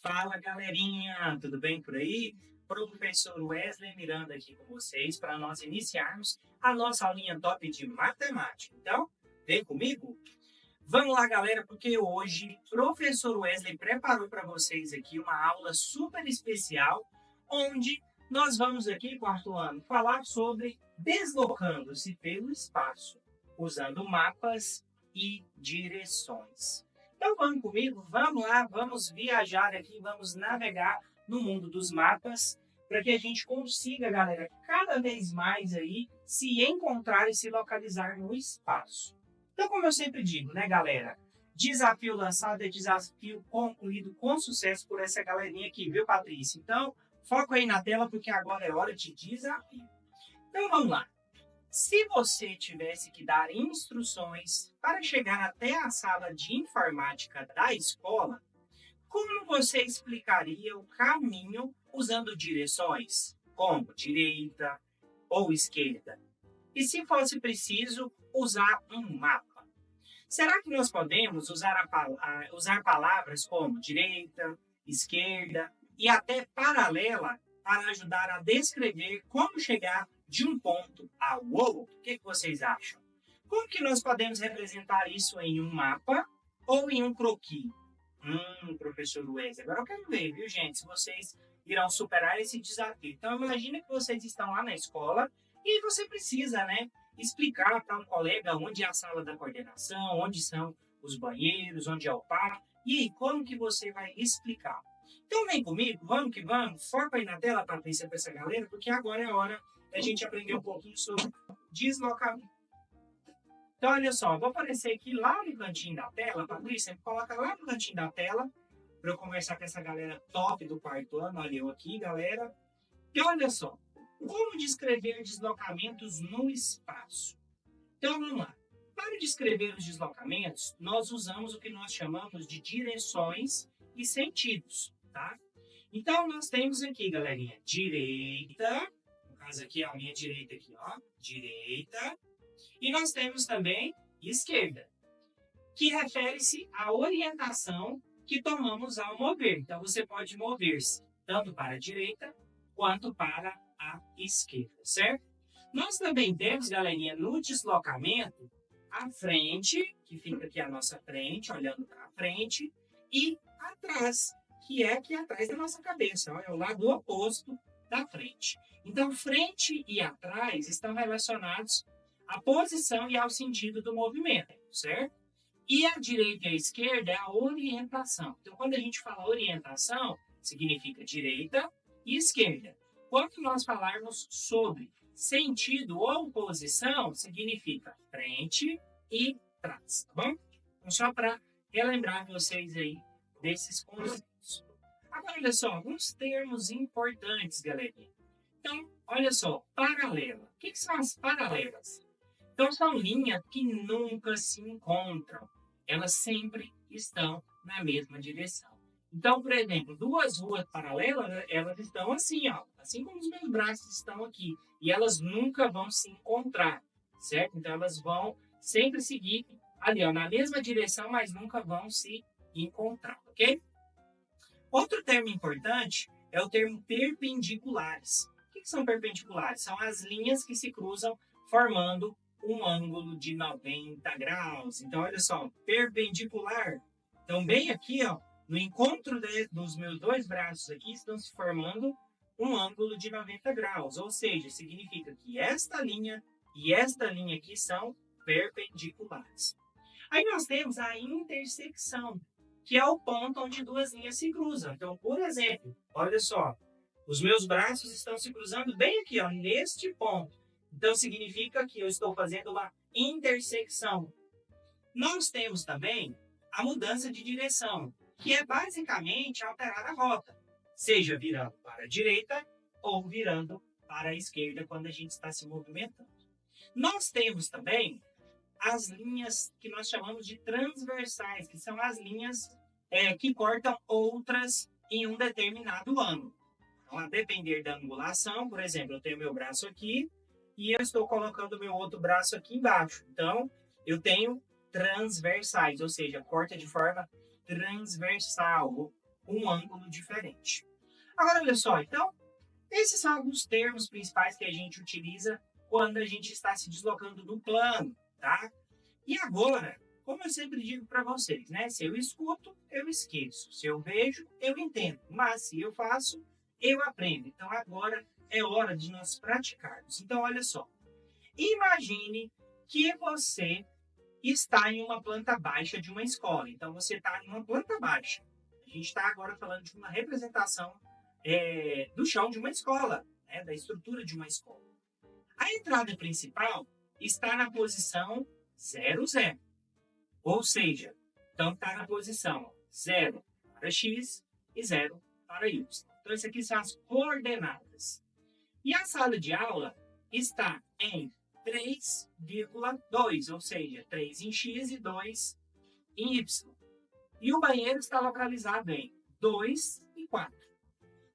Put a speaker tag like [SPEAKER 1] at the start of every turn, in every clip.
[SPEAKER 1] Fala galerinha, tudo bem por aí? Professor Wesley Miranda aqui com vocês para nós iniciarmos a nossa aulinha top de matemática. Então, vem comigo? Vamos lá, galera, porque hoje o professor Wesley preparou para vocês aqui uma aula super especial, onde nós vamos aqui, quarto ano, falar sobre deslocando-se pelo espaço, usando mapas e direções. Então vamos comigo, vamos lá, vamos viajar aqui, vamos navegar no mundo dos mapas, para que a gente consiga, galera, cada vez mais aí se encontrar e se localizar no espaço. Então, como eu sempre digo, né, galera? Desafio lançado é desafio concluído com sucesso por essa galerinha aqui, viu, Patrícia? Então, foco aí na tela, porque agora é hora de desafio. Então, vamos lá. Se você tivesse que dar instruções para chegar até a sala de informática da escola, como você explicaria o caminho usando direções, como direita ou esquerda? E se fosse preciso usar um mapa? Será que nós podemos usar palavras como direita, esquerda e até paralela para ajudar a descrever como chegar de um ponto ao outro? O que vocês acham? Como que nós podemos representar isso em um mapa ou em um croquis? Professor Wesley, agora eu quero ver, viu, gente, se vocês irão superar esse desafio. Então, imagina que vocês estão lá na escola e você precisa, né, explicar para um colega onde é a sala da coordenação, onde são os banheiros, onde é o parque. E aí, como que você vai explicar? Então, vem comigo, vamos que vamos, foca aí na tela, Patrícia, para essa galera, porque agora é hora da gente aprender um pouquinho sobre deslocamento. Então, olha só, vou aparecer aqui lá no cantinho da tela, Patrícia, me coloca lá no cantinho da tela, para eu conversar com essa galera top do quarto ano. Olha eu aqui, galera. E olha só, como descrever deslocamentos no espaço? Então, vamos lá. Para descrever os deslocamentos, nós usamos o que nós chamamos de direções e sentidos, tá? Então, nós temos aqui, galerinha, direita, no caso aqui, a minha direita aqui, ó, direita, e nós temos também esquerda, que refere-se à orientação que tomamos ao mover. Então, você pode mover-se tanto para a direita quanto para a esquerda, certo? Nós também temos, galerinha, no deslocamento, a frente, que fica aqui à nossa frente, olhando para frente, e atrás, que é aqui atrás da nossa cabeça, ó, é o lado oposto da frente. Então, frente e atrás estão relacionados à posição e ao sentido do movimento, certo? E a direita e a esquerda é a orientação. Então, quando a gente fala orientação, significa direita e esquerda. Quando nós falarmos sobre sentido ou posição, significa frente e trás, tá bom? Então, só para relembrar vocês aí desses conceitos. Agora, olha só, alguns termos importantes, galerinha. Então, olha só, paralela. O que são as paralelas? Então, são linhas que nunca se encontram. Elas sempre estão na mesma direção. Então, por exemplo, duas ruas paralelas, elas estão assim, ó, assim como os meus braços estão aqui. E elas nunca vão se encontrar, certo? Então, elas vão sempre seguir ali, ó, na mesma direção, mas nunca vão se encontrar, ok? Outro termo importante é o termo perpendiculares. O que são perpendiculares? São as linhas que se cruzam formando um ângulo de 90 graus. Então, olha só, perpendicular. Então, bem aqui, ó, no encontro dos meus dois braços aqui, estão se formando um ângulo de 90 graus. Ou seja, significa que esta linha e esta linha aqui são perpendiculares. Aí nós temos a intersecção, que é o ponto onde duas linhas se cruzam. Então, por exemplo, olha só, os meus braços estão se cruzando bem aqui, ó, neste ponto. Então, significa que eu estou fazendo uma intersecção. Nós temos também a mudança de direção, que é basicamente alterar a rota, seja virando para a direita ou virando para a esquerda quando a gente está se movimentando. Nós temos também as linhas que nós chamamos de transversais, que são as linhas que cortam outras em um determinado ângulo. Então, a depender da angulação, por exemplo, eu tenho meu braço aqui e eu estou colocando o meu outro braço aqui embaixo. Então, eu tenho transversais, ou seja, corta de forma transversal, um ângulo diferente. Agora, olha só, então, esses são alguns termos principais que a gente utiliza quando a gente está se deslocando no plano, tá? E agora, como eu sempre digo para vocês, né? Se eu escuto, eu esqueço. Se eu vejo, eu entendo. Mas se eu faço, eu aprendo. Então agora é hora de nós praticarmos. Então olha só. Imagine que você está em uma planta baixa de uma escola. Então você está em uma planta baixa. A gente está agora falando de uma representação do chão de uma escola, né? Da estrutura de uma escola. A entrada principal está na posição 0, 0. Ou seja, então está na posição 0 para x e 0 para y. Então, essas aqui são as coordenadas. E a sala de aula está em 3,2, ou seja, 3 em x e 2 em y. E o banheiro está localizado em 2 e 4.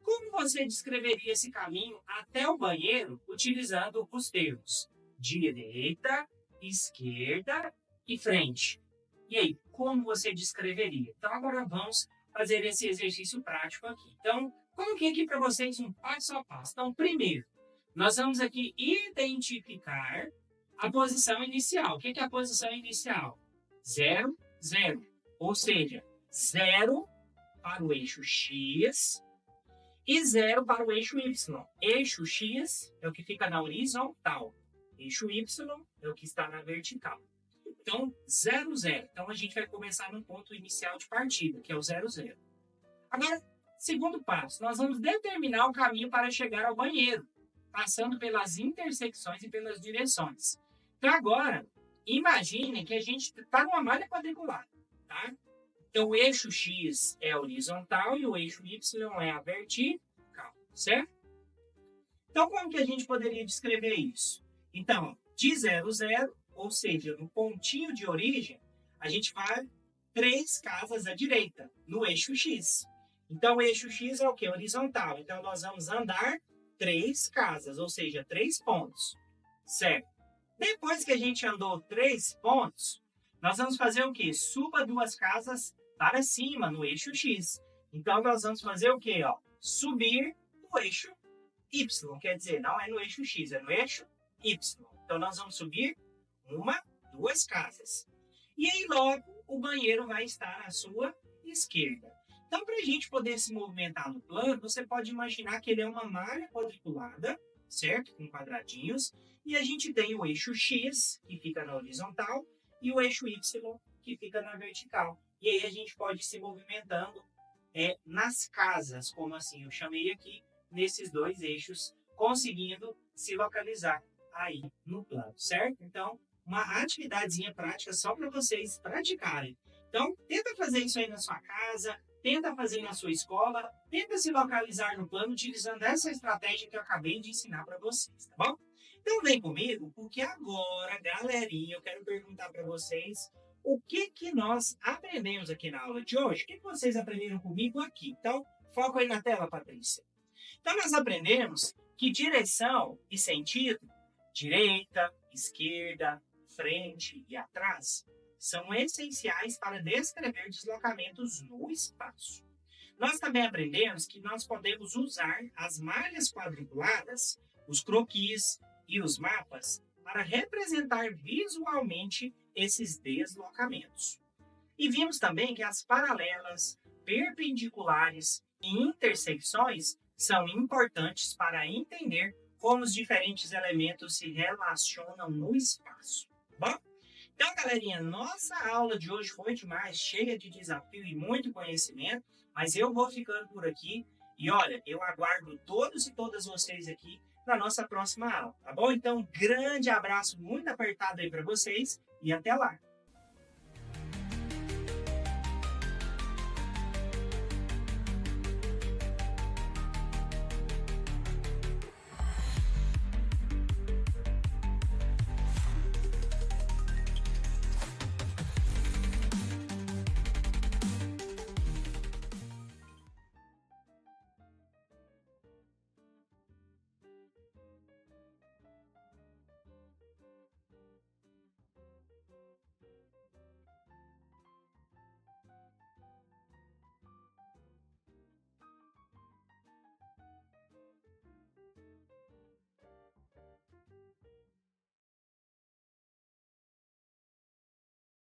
[SPEAKER 1] Como você descreveria esse caminho até o banheiro utilizando os termos direita, esquerda e frente? E aí, como você descreveria? Então, agora vamos fazer esse exercício prático aqui. Então, coloquei aqui para vocês um passo a passo. Então, primeiro, nós vamos aqui identificar a posição inicial. O que é a posição inicial? 0, 0. Ou seja, 0 para o eixo x e 0 para o eixo y. Eixo x é o que fica na horizontal. Eixo y é o que está na vertical. Então, 0, 0. Então, a gente vai começar no ponto inicial de partida, que é o 0, 0. Agora, segundo passo, nós vamos determinar o caminho para chegar ao banheiro, passando pelas intersecções e pelas direções. Então, agora, imagine que a gente está numa malha quadriculada, tá? Então, o eixo X é a horizontal e o eixo Y é a vertical, certo? Então, como que a gente poderia descrever isso? Então, de 0, 0, ou seja, no pontinho de origem, a gente vai 3 casas à direita, no eixo X. Então, o eixo X é o quê? Horizontal. Então, nós vamos andar 3 casas, ou seja, 3 pontos. Certo? Depois que a gente andou 3 pontos, nós vamos fazer o quê? Suba 2 casas para cima, no eixo X. Então, nós vamos fazer o quê? Ó? Subir no eixo Y. Quer dizer, não é no eixo X, é no eixo Y. Então, nós vamos subir 1, 2 casas. E aí, logo, o banheiro vai estar à sua esquerda. Então, para a gente poder se movimentar no plano, você pode imaginar que ele é uma malha quadriculada, certo? Com quadradinhos. E a gente tem o eixo X, que fica na horizontal, e o eixo Y, que fica na vertical. E aí a gente pode ir se movimentando nas casas, como assim eu chamei aqui, nesses 2 eixos, conseguindo se localizar aí no plano, certo? Então, uma atividadezinha prática só para vocês praticarem. Então, tenta fazer isso aí na sua casa, tenta fazer na sua escola, tenta se localizar no plano utilizando essa estratégia que eu acabei de ensinar para vocês, tá bom? Então vem comigo, porque agora, galerinha, eu quero perguntar para vocês o que nós aprendemos aqui na aula de hoje. O que vocês aprenderam comigo aqui? Então, foco aí na tela, Patrícia. Então, nós aprendemos que direção e sentido, direita, esquerda, frente e atrás, são essenciais para descrever deslocamentos no espaço. Nós também aprendemos que nós podemos usar as malhas quadriculadas, os croquis e os mapas para representar visualmente esses deslocamentos. E vimos também que as paralelas, perpendiculares e intersecções são importantes para entender como os diferentes elementos se relacionam no espaço. Bom? Então, galerinha, nossa aula de hoje foi demais, cheia de desafio e muito conhecimento, mas eu vou ficando por aqui e olha, eu aguardo todos e todas vocês aqui na nossa próxima aula, tá bom? Então, grande abraço muito apertado aí para vocês e até lá!